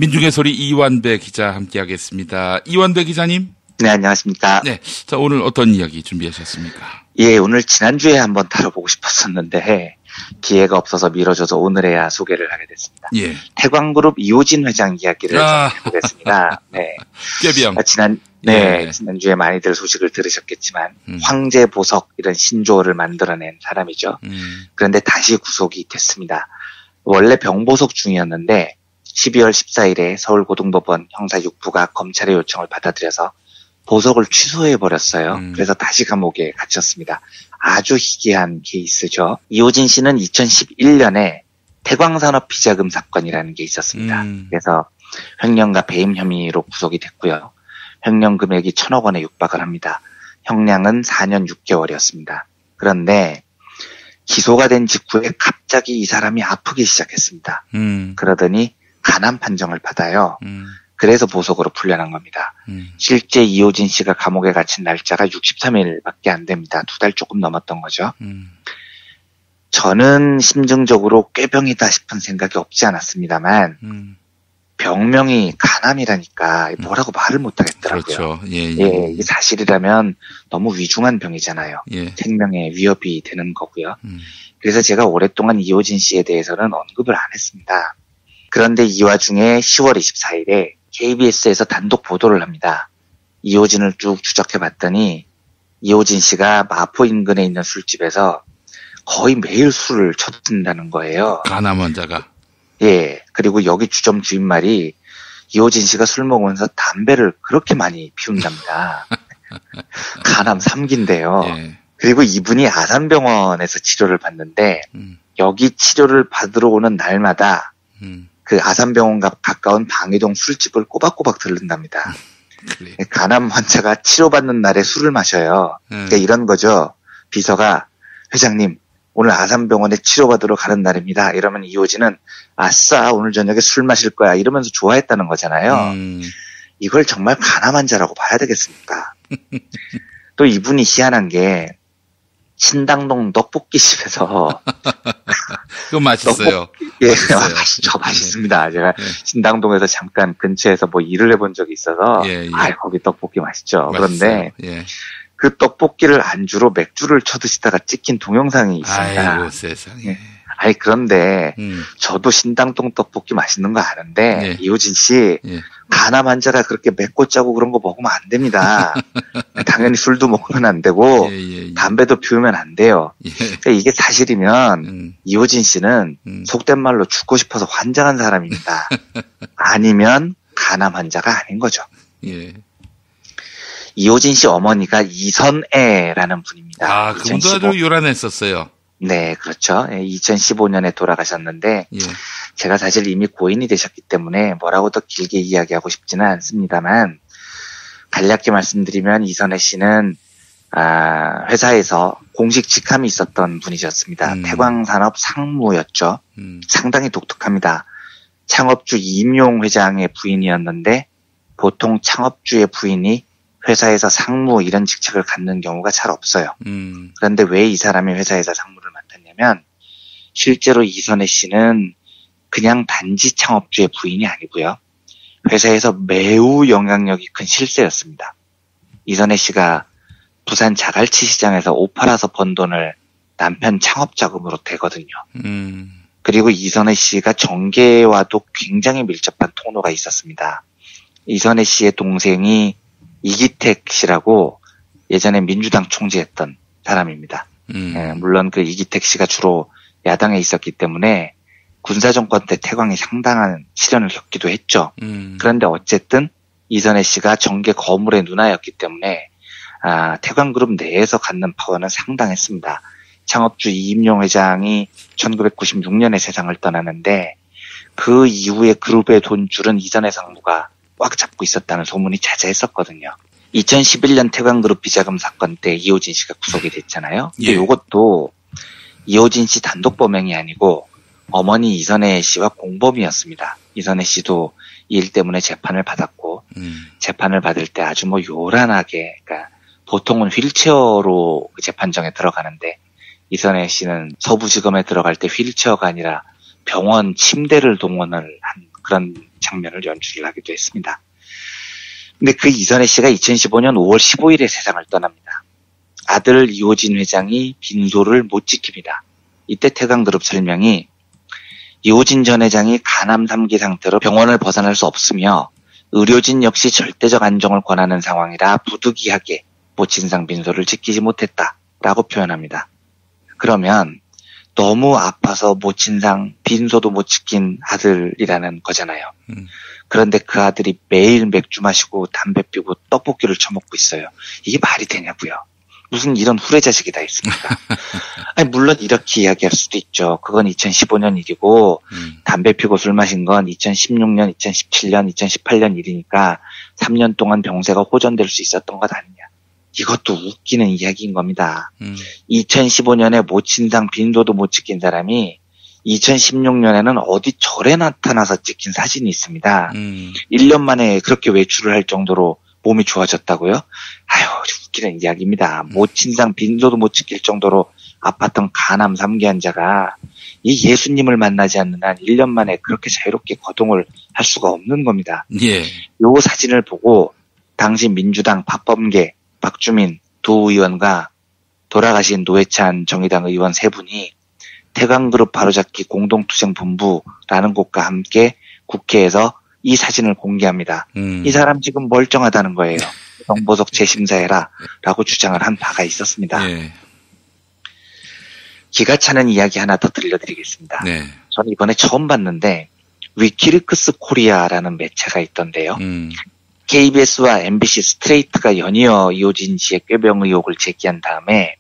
민중의 소리 이완배 기자 함께하겠습니다. 이완배 기자님. 네, 안녕하십니까. 네, 자 오늘 어떤 이야기 준비하셨습니까? 예, 오늘 지난주에 한번 다뤄보고 싶었었는데 기회가 없어서 미뤄져서 오늘에야 소개를 하게 됐습니다. 예. 태광그룹 이호진 회장 이야기를 해보겠습니다. 네. 꾀병. 지난주에 많이들 소식을 들으셨겠지만 황제 보석 이런 신조어를 만들어낸 사람이죠. 그런데 다시 구속이 됐습니다. 원래 병보석 중이었는데 12월 14일에 서울고등법원 형사 6부가 검찰의 요청을 받아들여서 보석을 취소해버렸어요. 그래서 다시 감옥에 갇혔습니다. 아주 희귀한 케이스죠. 이호진 씨는 2011년에 태광산업 비자금 사건이라는 게 있었습니다. 그래서 횡령과 배임 혐의로 구속이 됐고요. 횡령 금액이 1,000억 원에 육박을 합니다. 형량은 4년 6개월이었습니다. 그런데 기소가 된 직후에 갑자기 이 사람이 아프기 시작했습니다. 그러더니 간암 판정을 받아요. 그래서 보석으로 풀려난 겁니다. 실제 이호진 씨가 감옥에 갇힌 날짜가 63일밖에 안 됩니다. 2달 조금 넘었던 거죠. 저는 심증적으로 꾀병이다 싶은 생각이 없지 않았습니다만 병명이 간암이라니까 뭐라고 말을 못하겠더라고요. 그렇죠. 예. 이게 사실이라면 너무 위중한 병이잖아요. 예. 생명에 위협이 되는 거고요. 그래서 제가 오랫동안 이호진 씨에 대해서는 언급을 안 했습니다. 그런데 이 와중에 10월 24일에 KBS에서 단독 보도를 합니다. 이호진을 쭉 추적해봤더니 이호진 씨가 마포 인근에 있는 술집에서 거의 매일 술을 쳐듣는다는 거예요. 간암 환자가. 예. 그리고 여기 주점 주인말이 이호진 씨가 술 먹으면서 담배를 그렇게 많이 피운답니다. 간암 3기인데요. 예. 그리고 이분이 아산병원에서 치료를 받는데 여기 치료를 받으러 오는 날마다 그 아산병원과 가까운 방이동 술집을 꼬박꼬박 들른답니다. 그래. 간암 환자가 치료받는 날에 술을 마셔요. 그러니까 이런 거죠. 비서가 회장님 오늘 아산병원에 치료받으러 가는 날입니다. 이러면 이호진은 아싸 오늘 저녁에 술 마실 거야 이러면서 좋아했다는 거잖아요. 이걸 정말 간암 환자라고 봐야 되겠습니까? 또 이분이 희한한 게 신당동 떡볶이집에서 그거 맛있어요. 맛있습니다. 제가 신당동에서 잠깐 근처에서 뭐 일을 해본 적이 있어서 거기 떡볶이 맛있죠. 맛있어요. 그런데 그 떡볶이를 안주로 맥주를 쳐드시다가 찍힌 동영상이 있습니다. 아이고 세상에. 그런데 저도 신당동 떡볶이 맛있는 거 아는데 이호진 씨 간암 환자가 그렇게 맵고 짜고 그런 거 먹으면 안 됩니다. 당연히 술도 먹으면 안 되고 담배도 피우면 안 돼요. 그러니까 이게 사실이면 이호진 씨는 속된 말로 죽고 싶어서 환장한 사람입니다. 아니면 간암 환자가 아닌 거죠. 이호진 씨 어머니가 이선애라는 분입니다. 그분도 아주 요란했었어요. 네, 그렇죠. 2015년에 돌아가셨는데 제가 사실 이미 고인이 되셨기 때문에 뭐라고 더 길게 이야기하고 싶지는 않습니다만 간략히 말씀드리면 이선애 씨는 회사에서 공식 직함이 있었던 분이셨습니다. 태광산업 상무였죠. 상당히 독특합니다. 창업주 이임용 회장의 부인이었는데 보통 창업주의 부인이 회사에서 상무 이런 직책을 갖는 경우가 잘 없어요. 그런데 왜 이 사람이 회사에서 상무를 맡았냐면 실제로 이선애 씨는 그냥 단지 창업주의 부인이 아니고요. 회사에서 매우 영향력이 큰 실세였습니다. 이선애 씨가 부산 자갈치 시장에서 옷 팔아서 번 돈을 남편 창업 자금으로 대거든요. 그리고 이선애 씨가 정계와도 굉장히 밀접한 통로가 있었습니다. 이선애 씨의 동생이 이기택 씨라고 예전에 민주당 총재했던 사람입니다. 물론 그 이기택 씨가 주로 야당에 있었기 때문에 군사정권 때 태광이 상당한 시련을 겪기도 했죠. 그런데 어쨌든 이선애 씨가 정계 거물의 누나였기 때문에 태광그룹 내에서 갖는 파워는 상당했습니다. 창업주 이임용 회장이 1996년에 세상을 떠나는데 그 이후에 그룹의 돈줄은 이선애 상무가 꽉 잡고 있었다는 소문이 자자했었거든요. 2011년 태광그룹 비자금 사건 때 이호진 씨가 구속이 됐잖아요. 근데 이것도 이호진 씨 단독 범행이 아니고 어머니 이선애 씨와 공범이었습니다. 이선애 씨도 이 일 때문에 재판을 받았고 재판을 받을 때 아주 뭐 요란하게, 그러니까 보통은 휠체어로 그 재판정에 들어가는데 이선애 씨는 서부지검에 들어갈 때 휠체어가 아니라 병원 침대를 동원을 한 그런 장면을 연출을 하기도 했습니다. 근데 그 이선혜 씨가 2015년 5월 15일에 세상을 떠납니다. 아들 이호진 회장이 빈소를 못 지킵니다. 이때 태광그룹 설명이 이호진 전 회장이 간암 3기 상태로 병원을 벗어날 수 없으며 의료진 역시 절대적 안정을 권하는 상황이라 부득이하게 모친상 빈소를 지키지 못했다라고 표현합니다. 그러면 너무 아파서 모친상 빈소도 못 지킨 아들이라는 거잖아요. 그런데 그 아들이 매일 맥주 마시고 담배 피우고 떡볶이를 처먹고 있어요. 이게 말이 되냐고요. 무슨 이런 후레자식이 다 있습니까? 아니, 물론 이렇게 이야기할 수도 있죠. 그건 2015년 일이고 담배 피고 술 마신 건 2016년, 2017년, 2018년 일이니까 3년 동안 병세가 호전될 수 있었던 것 아니냐. 이것도 웃기는 이야기인 겁니다. 2015년에 모친상 빈소도 못 지킨 사람이 2016년에는 어디 절에 나타나서 찍힌 사진이 있습니다. 1년 만에 그렇게 외출을 할 정도로 몸이 좋아졌다고요? 아유, 웃기는 이야기입니다. 모친상 빈소도 못 지킬 정도로 아팠던 간암 3기 환자가 이 예수님을 만나지 않는 한 1년 만에 그렇게 자유롭게 거동을 할 수가 없는 겁니다. 예. 요 사진을 보고 당시 민주당 박범계, 박주민 두 의원과 돌아가신 노회찬 정의당 의원 세 분이 태광그룹 바로잡기 공동투쟁본부라는 곳과 함께 국회에서 이 사진을 공개합니다. 이 사람 지금 멀쩡하다는 거예요. 정보석 재심사해라 라고 주장을 한 바가 있었습니다. 예. 기가 차는 이야기 하나 더 들려드리겠습니다. 네. 저는 이번에 처음 봤는데 위키리크스 코리아라는 매체가 있던데요. KBS와 MBC 스트레이트가 연이어 이호진 씨의 꾀병 의혹을 제기한 다음에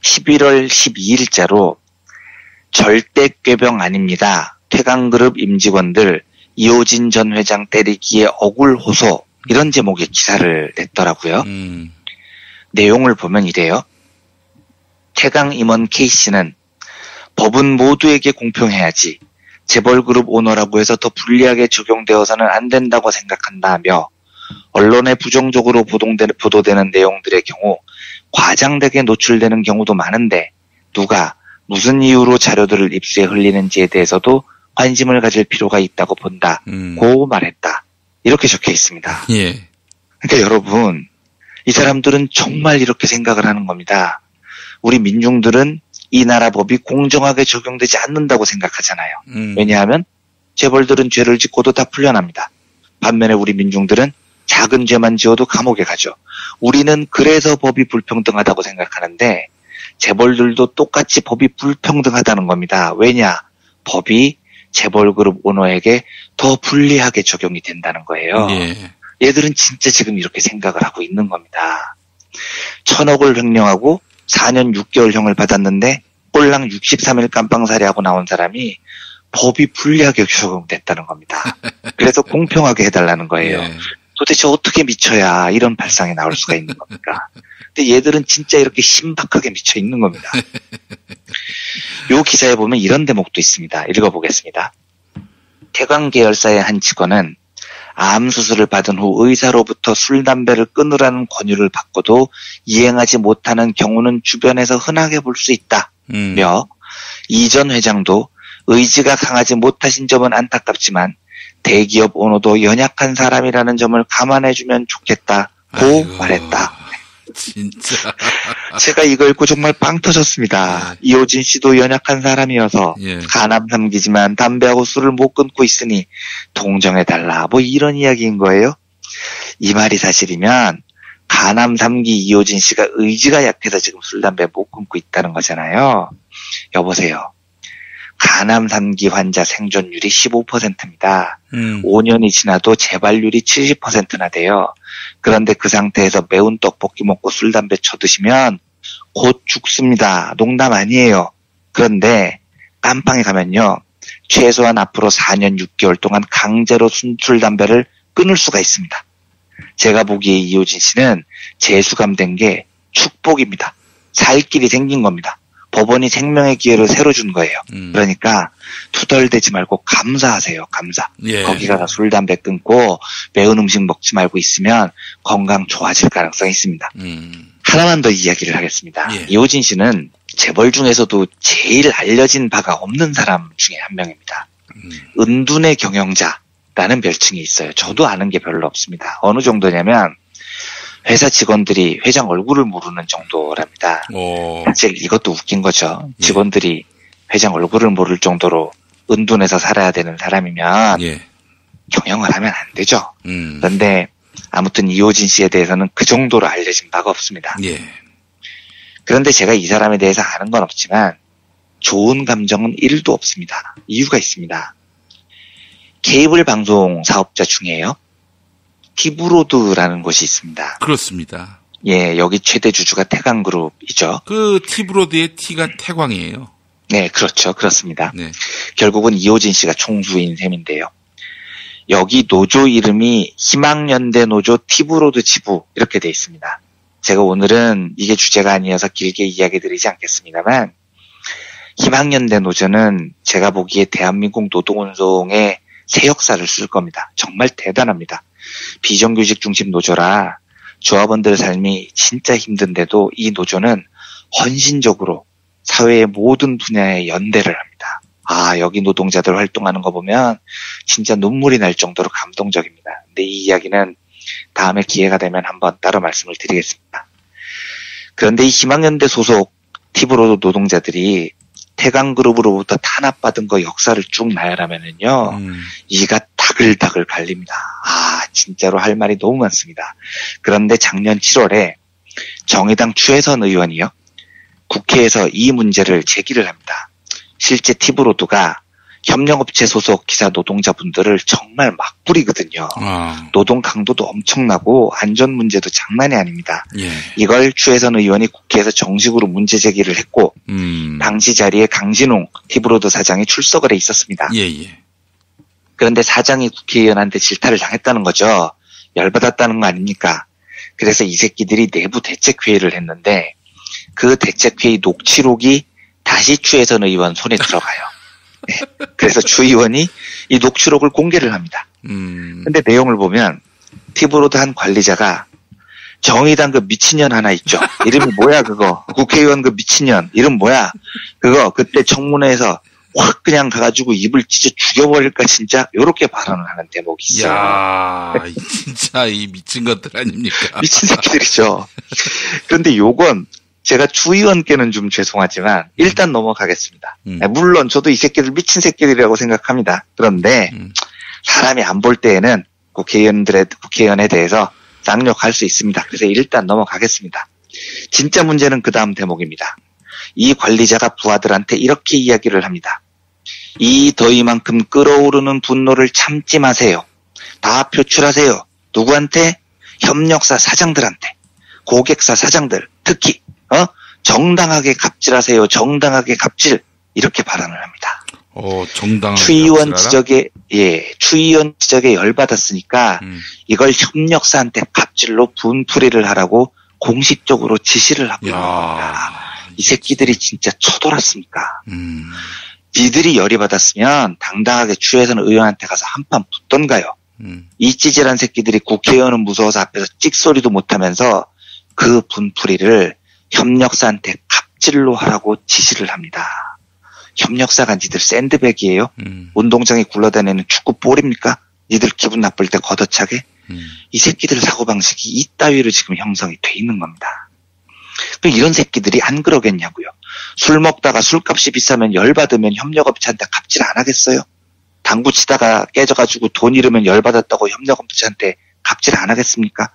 11월 12일자로 절대 꾀병 아닙니다. 태광그룹 임직원들 이호진 전 회장 때리기에 억울 호소 이런 제목의 기사를 냈더라고요. 내용을 보면 이래요. 태광 임원 K씨는 법은 모두에게 공평해야지 재벌그룹 오너라고 해서 더 불리하게 적용되어서는 안 된다고 생각한다며 언론에 부정적으로 보도되는 내용들의 경우 과장되게 노출되는 경우도 많은데 누가 무슨 이유로 자료들을 입수해 흘리는지에 대해서도 관심을 가질 필요가 있다고 본다고 말했다. 이렇게 적혀 있습니다. 예. 그러니까 여러분, 이 사람들은 정말 이렇게 생각을 하는 겁니다. 우리 민중들은 이 나라 법이 공정하게 적용되지 않는다고 생각하잖아요. 왜냐하면 재벌들은 죄를 짓고도 다 풀려납니다. 반면에 우리 민중들은 작은 죄만 지어도 감옥에 가죠. 우리는 그래서 법이 불평등하다고 생각하는데 재벌들도 똑같이 법이 불평등하다는 겁니다. 왜냐? 법이 재벌그룹 오너에게 더 불리하게 적용이 된다는 거예요. 예. 얘들은 진짜 지금 이렇게 생각을 하고 있는 겁니다. 1,000억을 횡령하고 4년 6개월형을 받았는데 꼴랑 63일 깜빵살이하고 나온 사람이 법이 불리하게 적용됐다는 겁니다. 그래서 공평하게 해달라는 거예요. 예. 도대체 어떻게 미쳐야 이런 발상이 나올 수가 있는 겁니까? 근데 얘들은 진짜 이렇게 신박하게 미쳐 있는 겁니다. 요 기사에 보면 이런 대목도 있습니다. 읽어보겠습니다. 태광 계열사의 한 직원은 암 수술을 받은 후 의사로부터 술, 담배를 끊으라는 권유를 받고도 이행하지 못하는 경우는 주변에서 흔하게 볼 수 있다며 이 전 회장도 의지가 강하지 못하신 점은 안타깝지만 대기업 오너도 연약한 사람이라는 점을 감안해주면 좋겠다고 아이고, 말했다. 진짜. 제가 이거 읽고 정말 빵 터졌습니다. 이호진 씨도 연약한 사람이어서 예. 간암 3기지만 담배하고 술을 못 끊고 있으니 동정해달라. 뭐 이런 이야기인 거예요. 이 말이 사실이면 간암 3기 이호진 씨가 의지가 약해서 지금 술, 담배 못 끊고 있다는 거잖아요. 여보세요. 간암 3기 환자 생존율이 15%입니다. 5년이 지나도 재발률이 70%나 돼요. 그런데 그 상태에서 매운 떡볶이 먹고 술, 담배 쳐드시면 곧 죽습니다. 농담 아니에요. 그런데 깜빵에 가면요. 최소한 앞으로 4년 6개월 동안 강제로 술, 담배를 끊을 수가 있습니다. 제가 보기에 이호진 씨는 재수감된 게 축복입니다. 살 길이 생긴 겁니다. 법원이 생명의 기회를 새로 준 거예요. 그러니까 투덜대지 말고 감사하세요. 감사. 예. 거기 가서 술, 담배 끊고 매운 음식 먹지 말고 있으면 건강 좋아질 가능성이 있습니다. 하나만 더 이야기를 하겠습니다. 예. 이호진 씨는 재벌 중에서도 제일 알려진 바가 없는 사람 중에 한 명입니다. 은둔의 경영자, 라는 별칭이 있어요. 저도 아는 게 별로 없습니다. 어느 정도냐면 회사 직원들이 회장 얼굴을 모르는 정도랍니다. 사실 이것도 웃긴 거죠. 직원들이 회장 얼굴을 모를 정도로 은둔해서 살아야 되는 사람이면 경영을 하면 안 되죠. 그런데 아무튼 이호진 씨에 대해서는 그 정도로 알려진 바가 없습니다. 그런데 제가 이 사람에 대해서 아는 건 없지만 좋은 감정은 1도 없습니다. 이유가 있습니다. 케이블 방송 사업자 중에요. 티브로드라는 곳이 있습니다. 그렇습니다. 예, 여기 최대 주주가 태광그룹이죠. 그 티브로드의 T가 태광이에요. 네, 그렇죠. 그렇습니다. 네. 결국은 이호진 씨가 총수인 셈인데요. 여기 노조 이름이 희망연대 노조 티브로드 지부 이렇게 돼 있습니다. 제가 오늘은 이게 주제가 아니어서 길게 이야기 드리지 않겠습니다만 희망연대 노조는 제가 보기에 대한민국 노동운동의 새 역사를 쓸 겁니다. 정말 대단합니다. 비정규직 중심 노조라 조합원들 삶이 진짜 힘든데도 이 노조는 헌신적으로 사회의 모든 분야에 연대를 합니다. 아, 여기 노동자들 활동하는 거 보면 진짜 눈물이 날 정도로 감동적입니다. 근데 이 이야기는 다음에 기회가 되면 한번 따로 말씀을 드리겠습니다. 그런데 이 희망연대 소속 티브로드 노동자들이 태광그룹으로부터 탄압받은 거 역사를 쭉 나열하면은요, 이가 다글다글 갈립니다. 아, 진짜로 할 말이 너무 많습니다. 그런데 작년 7월에 정의당 추혜선 의원이요, 국회에서 이 문제를 제기를 합니다. 실제 티브로드가 협력업체 소속 기사 노동자분들을 정말 막 뿌리거든요. 노동 강도도 엄청나고 안전 문제도 장난이 아닙니다. 이걸 추혜선 의원이 국회에서 정식으로 문제 제기를 했고 당시 자리에 강진웅 티브로드 사장이 출석을 해 있었습니다. 그런데 사장이 국회의원한테 질타를 당했다는 거죠. 열받았다는 거 아닙니까? 그래서 이 새끼들이 내부 대책회의를 했는데 그 대책회의 녹취록이 다시 추혜선 의원 손에 들어가요. 네. 그래서 주 의원이 이 녹취록을 공개를 합니다. 근데 내용을 보면 티브로드 한 관리자가 정의당 그 미친년 하나 있죠. 이름이 뭐야 그거. 국회의원 그 미친년. 이름 뭐야. 그거 그때 청문회에서 확 그냥 가가지고 입을 찢어 죽여버릴까 진짜 요렇게 발언을 하는 대목이 있어요. 야, 진짜 이 미친 것들 아닙니까? 미친 새끼들이죠. 그런데 요건 제가 주 의원께는 좀 죄송하지만 일단 넘어가겠습니다. 물론 저도 이 새끼들 미친 새끼들이라고 생각합니다. 그런데 사람이 안 볼 때에는 국회의원에 대해서 쌍욕할 수 있습니다. 그래서 일단 넘어가겠습니다. 진짜 문제는 그 다음 대목입니다. 이 관리자가 부하들한테 이렇게 이야기를 합니다. 이 더위만큼 끓어오르는 분노를 참지 마세요. 다 표출하세요. 누구한테? 협력사 사장들한테. 고객사 사장들. 특히 정당하게 갑질하세요. 정당하게 갑질. 이렇게 발언을 합니다. 정당하게 추의원 지적에 열받았으니까 이걸 협력사한테 갑질로 분풀이를 하라고 공식적으로 지시를 하고 있습니다. 이 새끼들이 진짜 쳐돌았습니까? 니들이 열이 받았으면 당당하게 추혜선 의원한테 가서 한판 붙던가요. 이 찌질한 새끼들이 국회의원은 무서워서 앞에서 찍소리도 못하면서 그 분풀이를 협력사한테 갑질로 하라고 지시를 합니다. 협력사가 니들 샌드백이에요? 운동장에 굴러다니는 축구 볼입니까? 니들 기분 나쁠 때 걷어차게? 이 새끼들 사고방식이 이따위로 지금 형성이 돼 있는 겁니다. 이런 새끼들이 안 그러겠냐고요. 술 먹다가 술값이 비싸면 열받으면 협력업체한테 갑질 안 하겠어요? 당구 치다가 깨져가지고 돈 잃으면 열받았다고 협력업체한테 갑질 안 하겠습니까?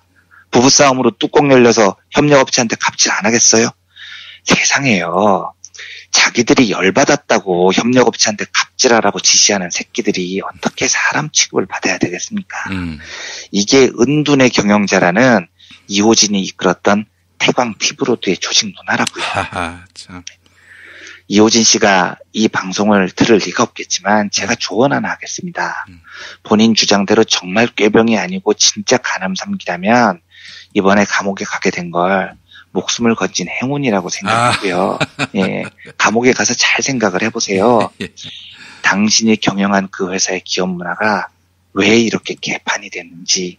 부부싸움으로 뚜껑 열려서 협력업체한테 갑질 안 하겠어요? 세상에요. 자기들이 열받았다고 협력업체한테 갑질하라고 지시하는 새끼들이 어떻게 사람 취급을 받아야 되겠습니까? 이게 은둔의 경영자라는 이호진이 이끌었던 태광 티브로드의 조직 문화라고요. 참. 이호진 씨가 이 방송을 들을 리가 없겠지만 제가 조언 하나 하겠습니다. 본인 주장대로 정말 꾀병이 아니고 진짜 간암 삼기라면 이번에 감옥에 가게 된 걸 목숨을 건진 행운이라고 생각하고요. 예, 감옥에 가서 잘 생각을 해보세요. 당신이 경영한 그 회사의 기업 문화가 왜 이렇게 개판이 됐는지,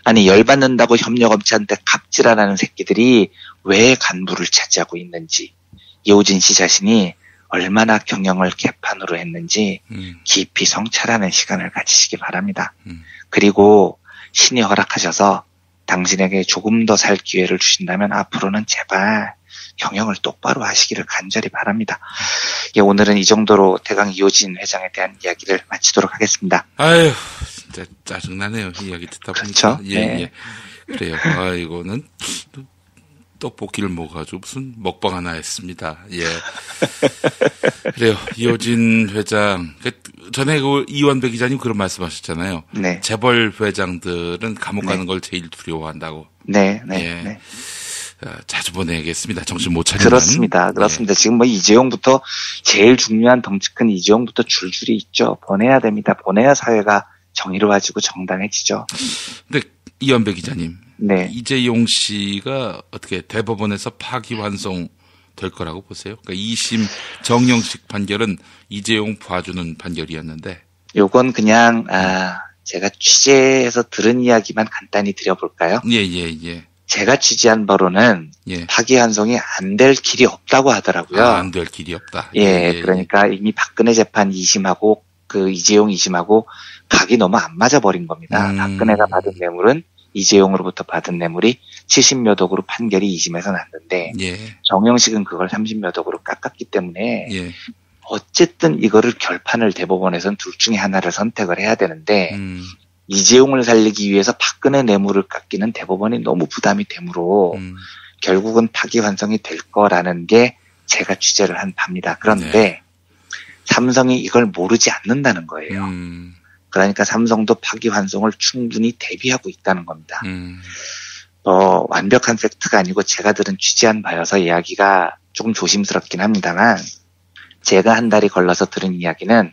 아니 열받는다고 협력업체한테 갑질하라는 새끼들이 왜 간부를 차지하고 있는지 이호진 씨 자신이 얼마나 경영을 개판으로 했는지 깊이 성찰하는 시간을 가지시기 바랍니다. 그리고 신이 허락하셔서 당신에게 조금 더 살 기회를 주신다면 앞으로는 제발 경영을 똑바로 하시기를 간절히 바랍니다. 예, 오늘은 이 정도로 대강 이호진 회장에 대한 이야기를 마치도록 하겠습니다. 아유, 진짜 짜증나네요. 이야기 듣다 보니까. 그렇죠? 예, 네. 예. 그래요. 이거는 떡볶이를 먹어가지고 무슨 먹방 하나 했습니다. 예. 그래요. 이호진 회장. 전에 이완배 기자님 그런 말씀하셨잖아요. 네. 재벌 회장들은 감옥 네. 가는 걸 제일 두려워한다고. 네, 예. 네. 자주 보내야겠습니다. 정신 못 차리면. 그렇습니다. 그렇습니다. 예. 지금 뭐 이재용부터 제일 중요한 덩치 큰 이재용부터 줄줄이 있죠. 보내야 됩니다. 보내야 사회가 정의로워지고 정당해지죠. 근데 이완배 기자님. 네. 이재용 씨가 어떻게 대법원에서 파기환송 될 거라고 보세요? 그러니까 2심 정영식 판결은 이재용 봐주는 판결이었는데. 요건 그냥 제가 취재해서 들은 이야기만 간단히 드려볼까요? 예. 제가 취재한 바로는 예. 파기환송이 안 될 길이 없다고 하더라고요. 안 될 길이 없다. 예, 그러니까 이미 박근혜 재판 2심하고 그 이재용 2심하고 각이 너무 안 맞아버린 겁니다. 박근혜가 받은 뇌물은 이재용으로부터 받은 뇌물이 70몇 억으로 판결이 2심에서 났는데 예. 정영식은 그걸 30몇 억으로 깎았기 때문에 예. 어쨌든 이거를 결판을 대법원에서는 둘 중에 하나를 선택을 해야 되는데 음. 이재용을 살리기 위해서 박근혜 뇌물을 깎기는 대법원이 너무 부담이 되므로 결국은 파기환송이 될 거라는 게 제가 취재를 한 바입니다. 그런데 네. 삼성이 이걸 모르지 않는다는 거예요. 그러니까 삼성도 파기환송을 충분히 대비하고 있다는 겁니다. 완벽한 팩트가 아니고 제가 들은 취재한 바여서 이야기가 조금 조심스럽긴 합니다만 제가 한 달이 걸러서 들은 이야기는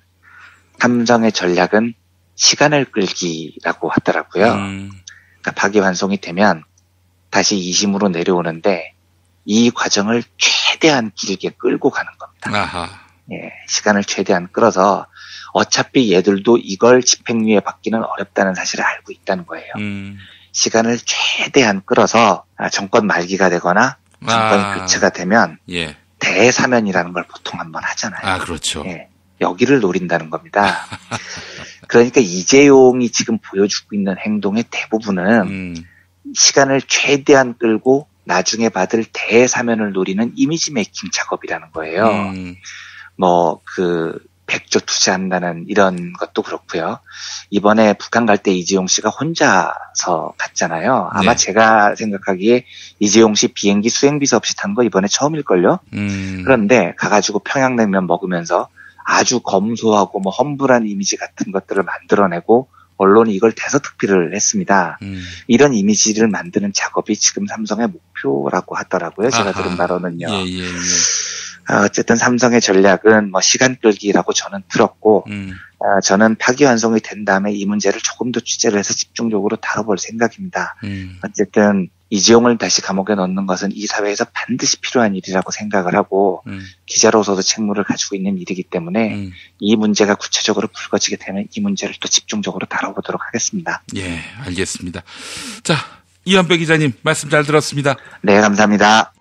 삼성의 전략은 시간을 끌기라고 하더라고요. 그러니까 파기환송이 되면 다시 2심으로 내려오는데 이 과정을 최대한 길게 끌고 가는 겁니다. 아하. 예, 시간을 최대한 끌어서 어차피 얘들도 이걸 집행유예 받기는 어렵다는 사실을 알고 있다는 거예요. 시간을 최대한 끌어서 정권 말기가 되거나 정권이 교체가 되면 예. 대사면이라는 걸 보통 한번 하잖아요. 그렇죠. 예, 여기를 노린다는 겁니다. 그러니까 이재용이 지금 보여주고 있는 행동의 대부분은 시간을 최대한 끌고 나중에 받을 대사면을 노리는 이미지 메이킹 작업이라는 거예요. 백조 투자한다는 이런 것도 그렇고요. 이번에 북한 갈 때 이재용 씨가 혼자서 갔잖아요. 아마 네. 제가 생각하기에 이재용 씨 비행기 수행비서 없이 탄 거 이번에 처음일걸요. 그런데 가가지고 평양냉면 먹으면서 아주 검소하고 험불한 이미지 같은 것들을 만들어내고 언론이 이걸 대서특필을 했습니다. 이런 이미지를 만드는 작업이 지금 삼성의 목표라고 하더라고요. 제가 들은 바로는요. 예. 어쨌든 삼성의 전략은 시간 끌기라고 저는 들었고, 저는 파기환송이 된 다음에 이 문제를 조금 더 취재를 해서 집중적으로 다뤄볼 생각입니다. 어쨌든 이재용을 다시 감옥에 넣는 것은 이 사회에서 반드시 필요한 일이라고 생각을 하고 기자로서도 책무를 가지고 있는 일이기 때문에 이 문제가 구체적으로 불거지게 되면 이 문제를 또 집중적으로 다뤄보도록 하겠습니다. 예, 알겠습니다. 자, 이완배 기자님 말씀 잘 들었습니다. 네, 감사합니다.